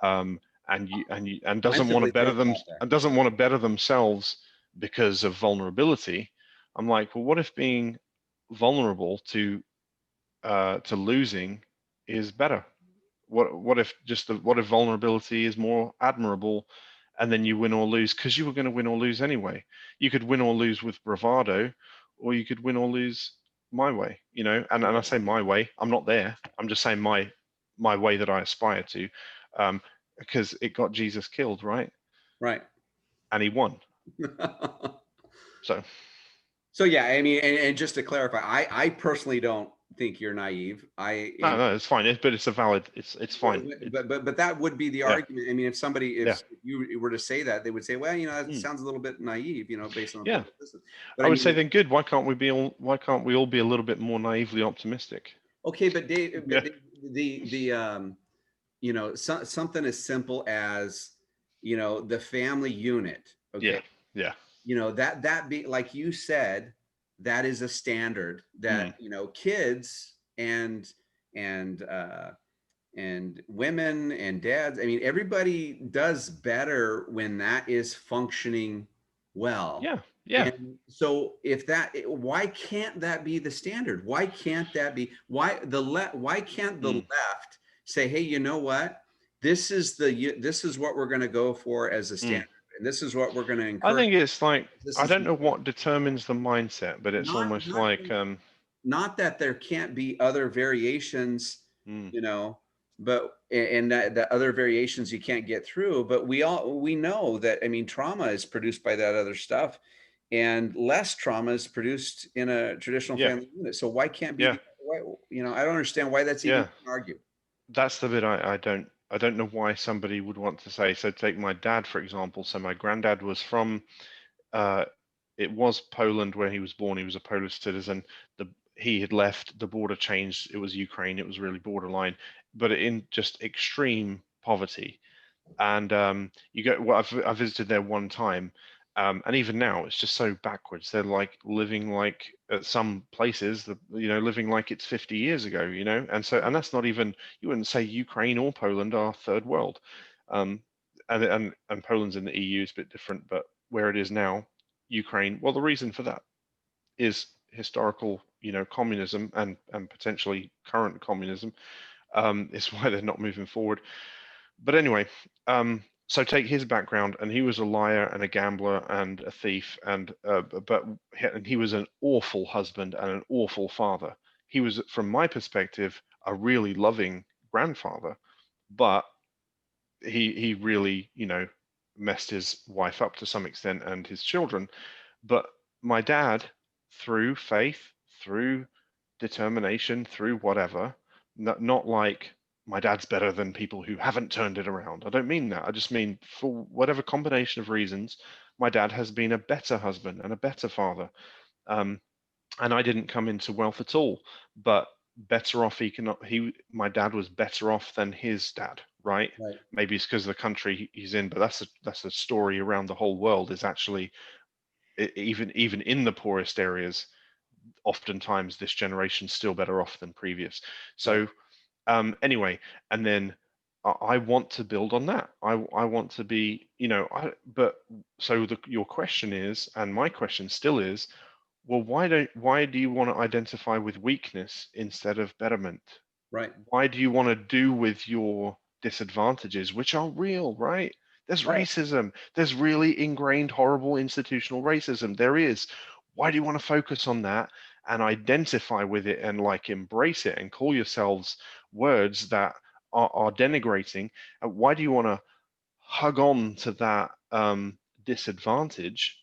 and I'm doesn't want to simply better throwing it them out there. and doesn't want to better themselves because of vulnerability, I'm like, well, what if being vulnerable to losing is better? What if what if vulnerability is more admirable, and then you win or lose because you were going to win or lose anyway? You could win or lose with bravado, or you could win or lose my way, and I say my way, I'm not there. I'm just saying my way that I aspire to, um, because it got Jesus killed, right? Right. And he won. So So yeah, I mean, and just to clarify, I personally don't think you're naive. no, it's fine. But it's a valid. It's fine. But that would be the Yeah, argument. I mean, if somebody, yeah, if you were to say that, they would say, well, that mm, sounds a little bit naive, based on yeah. political distance. But I I would say mean, then good. Why can't we all be a little bit more naively optimistic? okay, but Dave, Yeah, something as simple as, the family unit. Okay, yeah, yeah. that be like you said, that is a standard that, Mm, kids and and women and dads, I mean, everybody does better when that is functioning well. yeah, yeah. And so if why can't that be the standard? Why can't that be, why can't the Mm. left say, hey, you know what, this is what we're going to go for as a Mm. standard, and this is what we're going to I encourage, think it's like, this I is don't know what determines the mindset, but it's not almost not like not that there can't be other variations, mm, you know, but and that other variations you can't get through. But we know that, I mean, trauma is produced by that other stuff, and less trauma is produced in a traditional yeah, family unit. So why can't be yeah, the why, I don't understand why that's even yeah. an argue. That's the bit I don't know why somebody would want to say. So take my dad, for example. So my granddad was from uh it was Poland where he was born. He was a Polish citizen. The He had left, the border changed, it was Ukraine, it was really borderline, but in just extreme poverty. And you go, well, I visited there one time, and even now it's just so backwards. They're like living like at some places, living like it's 50 years ago, and that's not even, you wouldn't say Ukraine or Poland are third world, um, and Poland's in the EU is a bit different, but where it is now, Ukraine, well, the reason for that is historical, communism and potentially current communism, is why they're not moving forward. But anyway, so take his background, and he was a liar and a gambler and a thief, and he was an awful husband and an awful father. He was, from my perspective, a really loving grandfather, but he really, messed his wife up to some extent and his children. But my dad, through faith, through determination, through whatever, not like my dad's better than people who haven't turned it around. I don't mean that. I just mean for whatever combination of reasons, my dad has been a better husband and a better father. Um, and I didn't come into wealth at all, but better off my dad was better off than his dad, right? Right. Maybe it's because of the country he's in, but that's a story around the whole world. Is actually, even in the poorest areas, oftentimes this generation's still better off than previous. Right. So anyway, and then I want to build on that. I want to be, but so your question is, and my question still is, well, why do you want to identify with weakness instead of betterment? Right. Why do you want to do with your disadvantages, which are real, right? There's Right. racism. There's really ingrained, horrible institutional racism. There is. why do you want to focus on that and identify with it and like embrace it and call yourselves words that are denigrating? Why do you want to hug on to that disadvantage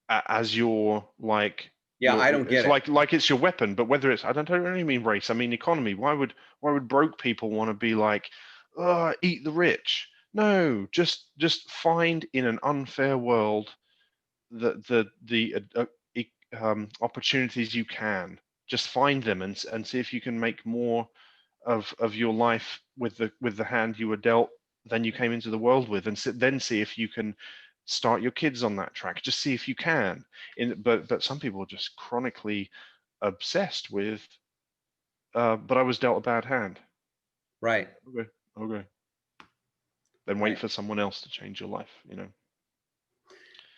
as your like Yeah, I don't it's get it. like it's your weapon? But whether it's, I don't really mean race, I mean economy. Why would broke people want to be like, oh, eat the rich? No, just find in an unfair world the opportunities you can. Just find them and see if you can make more of your life with the hand you were dealt than you came into the world with, and then see if you can start your kids on that track. Just see if you can. But some people are just chronically obsessed with. But I was dealt a bad hand. Right. Okay, okay. Then wait Right. for someone else to change your life.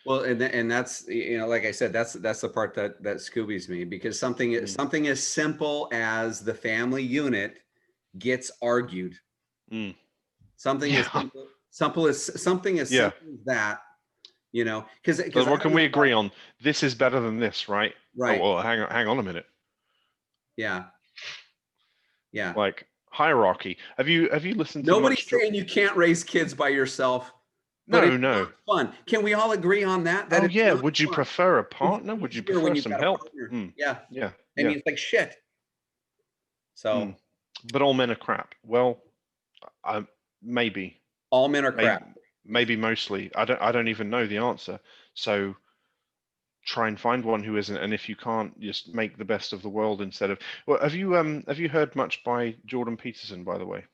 Well, and that's, like I said, that's the part that Scoobies me, because something Mm, something as simple as the family unit gets argued. mm. Something as Yeah, something as yeah. simple as that, because But I what don't can know we about, agree on? This is better than this, right? Oh, right. well, hang on a minute. Yeah. Yeah. Like hierarchy. Have you listened to Nobody's much? saying you can't raise kids by yourself, but it's No, not no. fun. Can we all agree on that? That Oh it's yeah. not Would you fun. prefer a It's partner? Would you easier prefer when you've some got a help? partner. Mm, Yeah. yeah, I yeah. mean, it's like shit. So Mm. But all men are crap. Well, maybe, all men are maybe, crap. maybe mostly. I don't even know the answer. So try and find one who isn't. And if you can't, just make the best of the world instead of. Well, have you heard much by Jordan Peterson, by the way?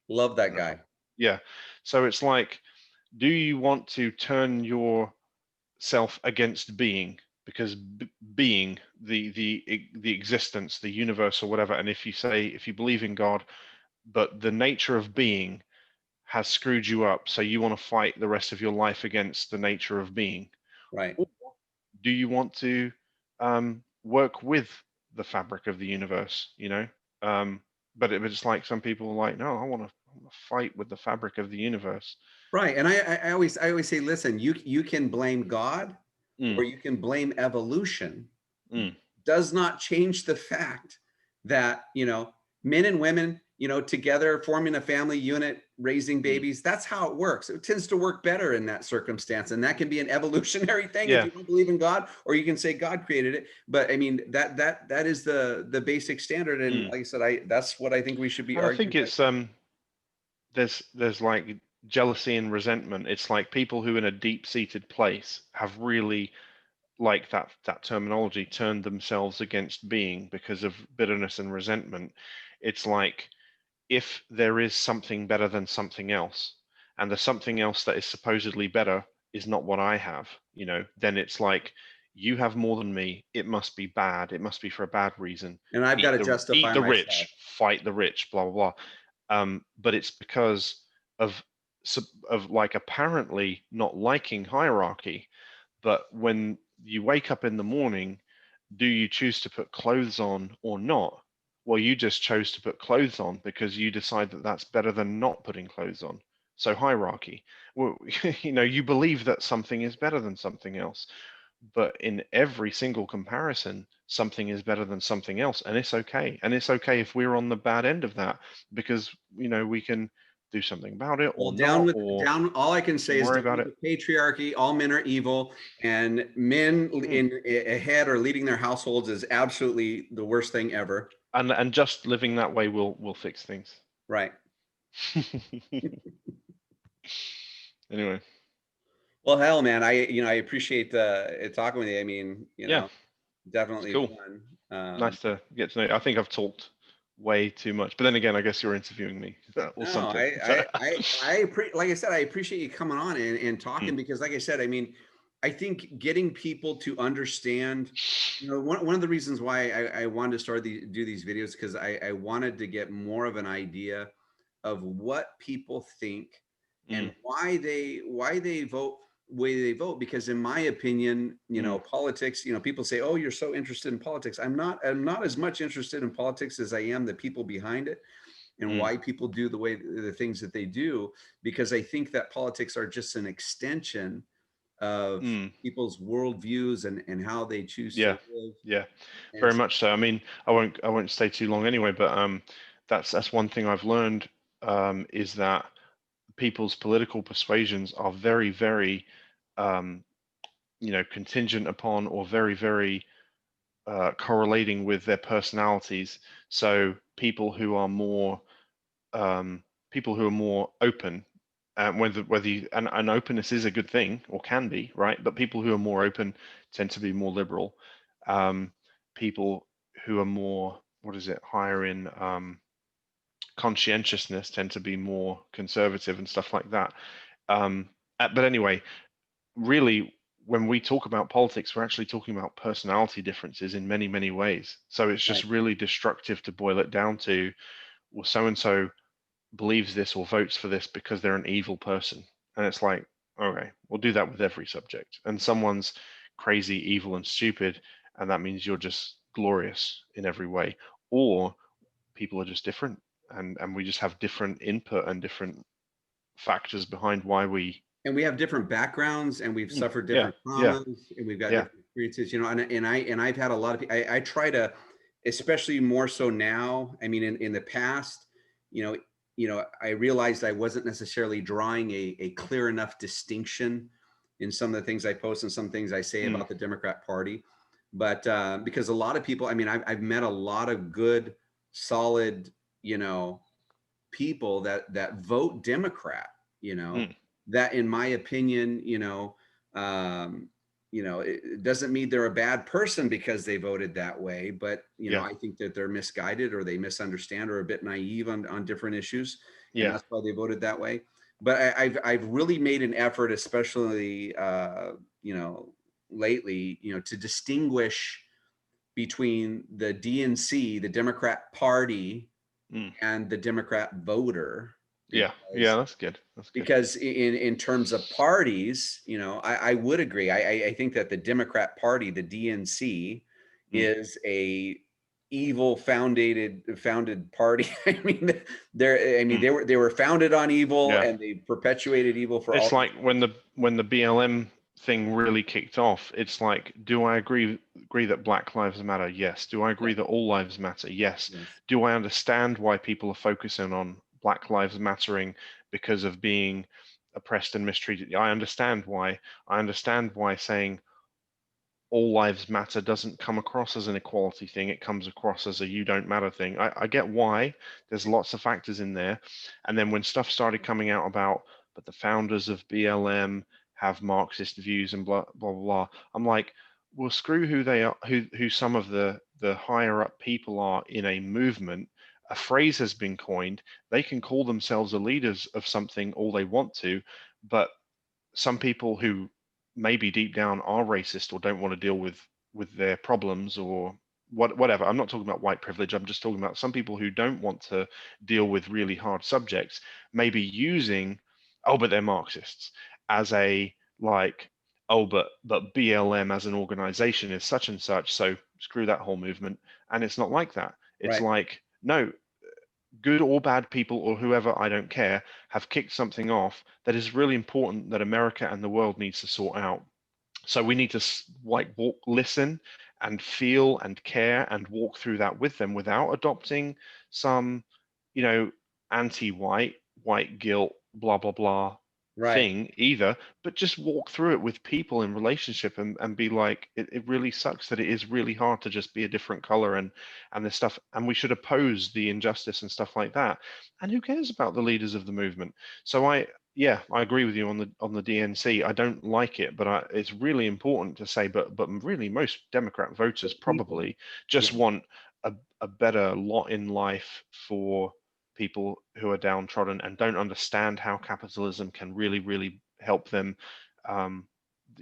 Love that No. guy. Yeah. So it's like, do you want to turn yourself against being? Because being the existence, the universe, or whatever. And if you believe in God, but the nature of being has screwed you up, so you want to fight the rest of your life against the nature of being. Right. Or do you want to work with the fabric of the universe? But it's like some people are like, no, I want to fight with the fabric of the universe. Right. And I always say, listen, you can blame God Mm, or you can blame evolution. mm, Does not change the fact that, men and women, together forming a family unit, raising mm. babies, that's how it works. It tends to work better in that circumstance. And that can be an evolutionary thing if Yeah, you don't believe in God, or you can say God created it. But I mean, that is the basic standard. And mm. like I said, that's what I think we should be I think arguing. it's there's like jealousy and resentment. It's like people who in a deep-seated place have really, like that terminology, turned themselves against being because of bitterness and resentment. It's like, if there is something better than something else, and the something else that is supposedly better is not what I have, then it's like, you have more than me. It must be bad. It must be for a bad reason. And I've got Eat to eat justify the myself. rich, fight the rich, blah blah blah. But it's because of of like apparently not liking hierarchy. But when you wake up in the morning, do you choose to put clothes on or not? Well, you just chose to put clothes on because you decide that that's better than not putting clothes on. So hierarchy. Well, you believe that something is better than something else, but in every single comparison, something is better than something else, and it's okay. And it's okay if we're on the bad end of that, because we can do something about it Well, or not, or down. All I can say is worry down about with it. the patriarchy. All men are evil, and men Mm. ahead or leading their households is absolutely the worst thing ever. And just living that way will fix things. Right. Anyway, Well, hell, man, I appreciate talking with you. I mean, yeah, it's definitely cool. fun. Nice to get to know you. I think I've talked way too much, but then again, I guess you're interviewing me or No, something. like I said, I appreciate you coming on and Mm, talking, because, like I said, I mean, I think getting people to understand, one of the reasons why I wanted to do these videos, because I wanted to get more of an idea of what people think and mm, why they vote way they vote. Because in my opinion, mm, politics, people say, oh, you're so interested in politics. I'm not as much interested in politics as I am the people behind it, and mm, why people do the things that they do, because I think that politics are just an extension of Mm, people's worldviews and how they choose to yeah, live. yeah, And very much so. I mean, I won't stay too long anyway, but that's one thing I've learned, is that people's political persuasions are very, very, um, contingent upon, or very, very correlating with their personalities. So um, people who are more open, whether and openness is a good thing, or can be, right? But people who are more open tend to be more liberal. Um, People who are more, what is it, higher in conscientiousness tend to be more conservative and stuff like that. Um, but anyway, really, when we talk about politics, we're actually talking about personality differences in many, many ways. So it's right. just really destructive to boil it down to, well, so and so believes this or votes for this because they're an evil person. And it's like, okay, we'll do that with every subject. And someone's crazy, evil, and stupid, and that means you're just glorious in every way. Or people are just different, and we just have different input and different factors behind why we. And we have different backgrounds, and we've suffered Yeah, different yeah, traumas, and we've got yeah. different experiences, and I've had a lot of, I try to, especially more so now. I mean, in the past, you know, I realized I wasn't necessarily drawing a clear enough distinction in some of the things I post and some things I say Mm, about the Democrat Party. But because a lot of people, I mean, I've met a lot of good, solid, you know, people that vote Democrat, you know, mm, that in my opinion, um, it doesn't mean they're a bad person because they voted that way, but yeah, I think that they're misguided or they misunderstand or a bit naive on different issues, and yeah. that's why they voted that way. But I've really made an effort, especially lately, to distinguish between the DNC, the Democrat Party, Mm, and the Democrat voter, yeah, yeah. because That's good. That's good. in terms of parties, I would agree. I think that the Democrat Party, the DNC, Mm, is a evil founded party. I mean, mm, they were founded on evil, yeah. and they perpetuated evil for all It's these. like when the BLM thing really kicked off. It's like, do I agree that Black Lives Matter? Yes. Do I Yeah, agree that all lives matter? Yes. yes, Do I understand why people are focusing on Black Lives Mattering because of being oppressed and mistreated? I understand why. I understand why saying all lives matter doesn't come across as an equality thing. It comes across as a you don't matter thing. I get why. There's lots of factors in there. And then when stuff started coming out about, but the founders of BLM have Marxist views and blah blah blah, I'm like, well, screw who they are, who some of the higher up people are in a movement. A phrase has been coined. They can call themselves the leaders of something all they want to, but some people who maybe deep down are racist or don't want to deal with their problems, or whatever. I'm not talking about white privilege. I'm just talking about some people who don't want to deal with really hard subjects, maybe using, oh, but they're Marxists, as a, like, oh, but BLM as an organization is such and such, so screw that whole movement. And it's not like that. It's right. like, no, good or bad people or whoever, I don't care, have kicked something off that is really important that America and the world needs to sort out. So we need to like walk, listen, and feel and care and walk through that with them without adopting some, you know, anti-white, white guilt, blah blah blah Right. thing either, but just walk through it with people in relationship, and be like, it really sucks that it is really hard to just be a different color, and this stuff, and we should oppose the injustice and stuff like that. And who cares about the leaders of the movement? So yeah, I agree with you on the DNC. I don't like it, but it's really important to say. But really, most Democrat The voters people. probably Yeah. just want a better lot in life for people who are downtrodden and don't understand how capitalism can really, really help them. Um,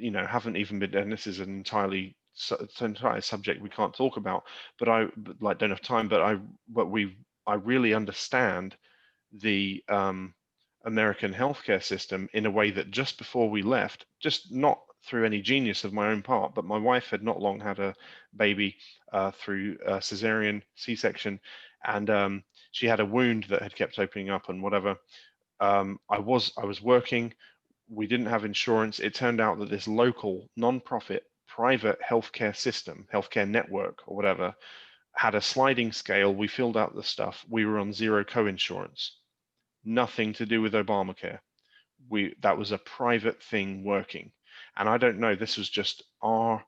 haven't even been, and this is an it's an entire subject we can't talk about, like don't have time. I really understand the American healthcare system in a way that just before we left, just not through any genius of my own part, but my wife had not long had a baby through cesarean C-section, and she had a wound that had kept opening up and whatever. I was working. we didn't have insurance. It turned out that this local non-profit private healthcare system, healthcare network or whatever, had a sliding scale. We filled out the stuff. We were on zero co-insurance, nothing to do with Obamacare. That was a private thing working. And I don't know, this was just our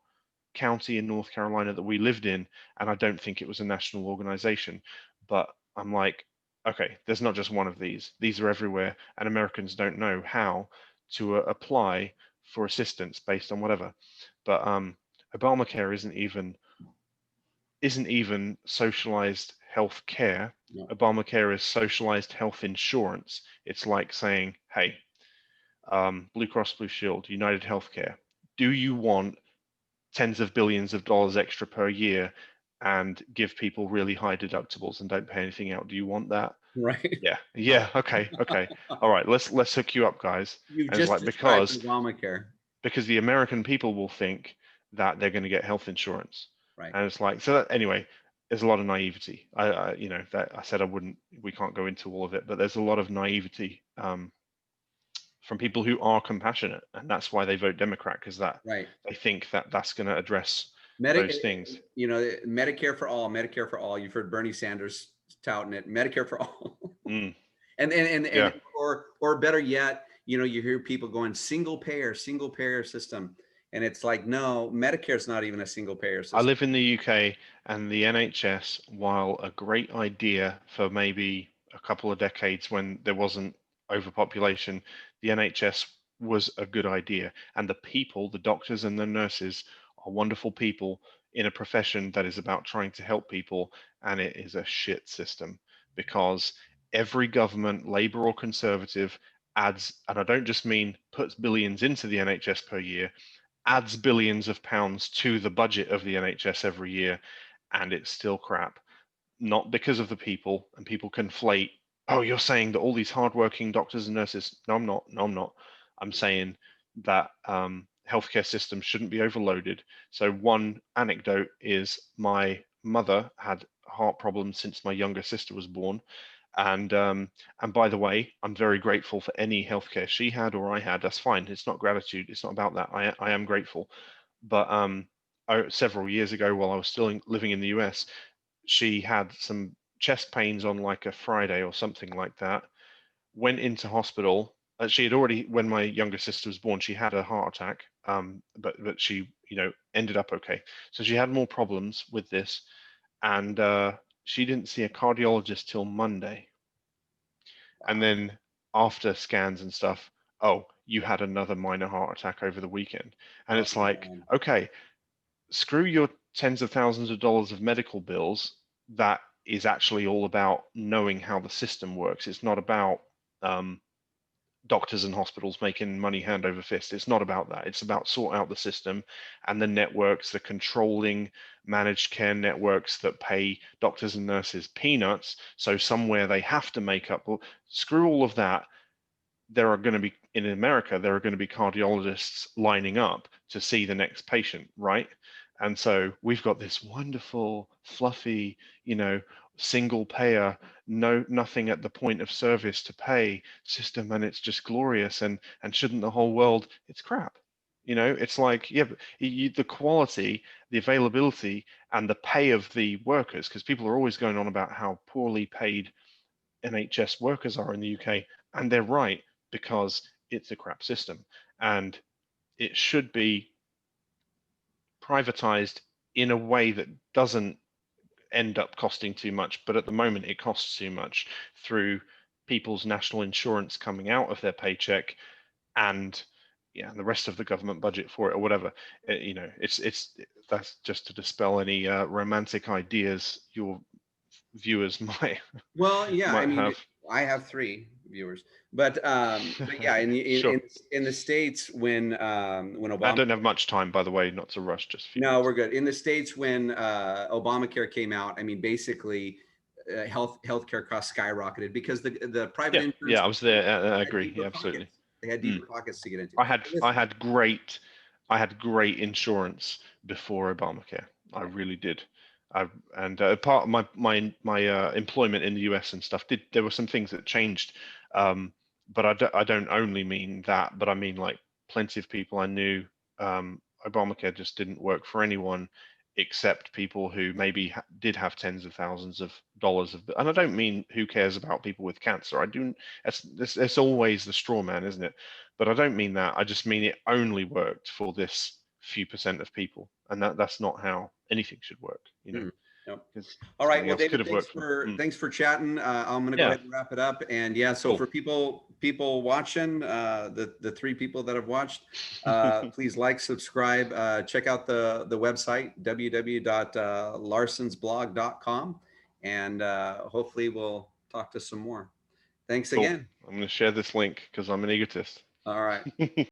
county in North Carolina that we lived in, and I don't think it was a national organization. But I'm like, okay, there's not just one of these. These are everywhere, and Americans don't know how to apply for assistance based on whatever. But Obamacare isn't even socialized health care. No. Obamacare is socialized health insurance. It's like saying, hey, Blue Cross Blue Shield, United Healthcare, do you want tens of billions of dollars extra per year and give people really high deductibles and don't pay anything out? Do you want that? Right. Yeah, okay. All right, let's hook you up, guys. You've And it's just like described Obamacare. because the American people will think that they're going to get health insurance. Right. And it's like, so that, anyway, there's a lot of naivety. You know, that I said we can't go into all of it, but there's a lot of naivety from people who are compassionate, and that's why they vote Democrat, because Right. they think that that's going to address those things. You know, Medicare for all, Medicare for all. You've heard Bernie Sanders touting it, Medicare for all. Mm, and or better yet, you know, you hear people going single payer system, and it's like, no, Medicare is not even a single payer system. I live in the UK, and the NHS, while a great idea for maybe a couple of decades when there wasn't overpopulation, the NHS was a good idea. And the people, the doctors and the nurses, are wonderful people in a profession that is about trying to help people, and it is a shit system because every government, Labour or Conservative, adds, and I don't just mean puts billions into the NHS per year, adds billions of pounds to the budget of the NHS every year, and it's still crap. Not because of the people, and people conflate, oh, you're saying that all these hardworking doctors and nurses. No, I'm not. No, I'm not. I'm saying that healthcare systems shouldn't be overloaded. So one anecdote is my mother had heart problems since my younger sister was born. And by the way, I'm very grateful for any healthcare she had or I had. That's fine. It's not gratitude. It's not about that. I am grateful. But several years ago, while I was still living in the US, she had some chest pains on like a Friday or something like that. Went into hospital. She had already, when my younger sister was born, she had a heart attack. But she, you know, ended up okay. So she had more problems with this, and she didn't see a cardiologist till Monday. And then after scans and stuff, oh, you had another minor heart attack over the weekend. And it's like, okay, screw your tens of thousands of dollars of medical bills. That is actually all about knowing how the system works. It's not about doctors and hospitals making money hand over fist. It's not about that. It's about sort out the system and the networks, the controlling managed care networks that pay doctors and nurses peanuts. So somewhere they have to make up. Well, screw all of that. There are going to be, in America, there are going to be cardiologists lining up to see the next patient, right? And so we've got this wonderful, fluffy, you know, single payer, nothing at the point of service to pay system, and it's just glorious. And shouldn't the whole world? It's crap. You know, it's like, yeah, but the quality, the availability, and the pay of the workers, because people are always going on about how poorly paid NHS workers are in the UK, and they're right, because it's a crap system, and it should be privatized in a way that doesn't end up costing too much, but at the moment it costs too much through people's national insurance coming out of their paycheck, and the rest of the government budget for it or whatever. You know, it's that's just to dispel any romantic ideas your viewers might I mean, have. I have 3 viewers, but yeah, Sure. in the States, when Obama, I don't have much time, by the way, not to rush, just a few no, minutes. we're good. In the States, when Obamacare came out, I mean, basically, healthcare costs skyrocketed because the private insurance. Yeah, I was there. I had agree. deeper Yeah, absolutely. pockets. They had deeper pockets to get into. I had great insurance before Obamacare. I really did. And part of my employment in the US and stuff there were some things that changed but I don't only mean that, but I mean like plenty of people I knew. Obamacare just didn't work for anyone except people who maybe did have tens of thousands of dollars of, and I don't mean who cares about people with cancer. I do. It's always the straw man, isn't it? But I don't mean that. I just mean it only worked for this few percent of people, and that's not how anything should work, you know. Mm, yep. Because All right. something Well, else could David, have worked for them. thanks for chatting. I'm going to go Yeah, ahead and wrap it up. And yeah, so cool. for people watching, the three people that have watched, please like, subscribe, check out the website www.larsonsblog.com, and hopefully we'll talk to some more. Thanks Cool. again. I'm going to share this link because I'm an egotist. All right.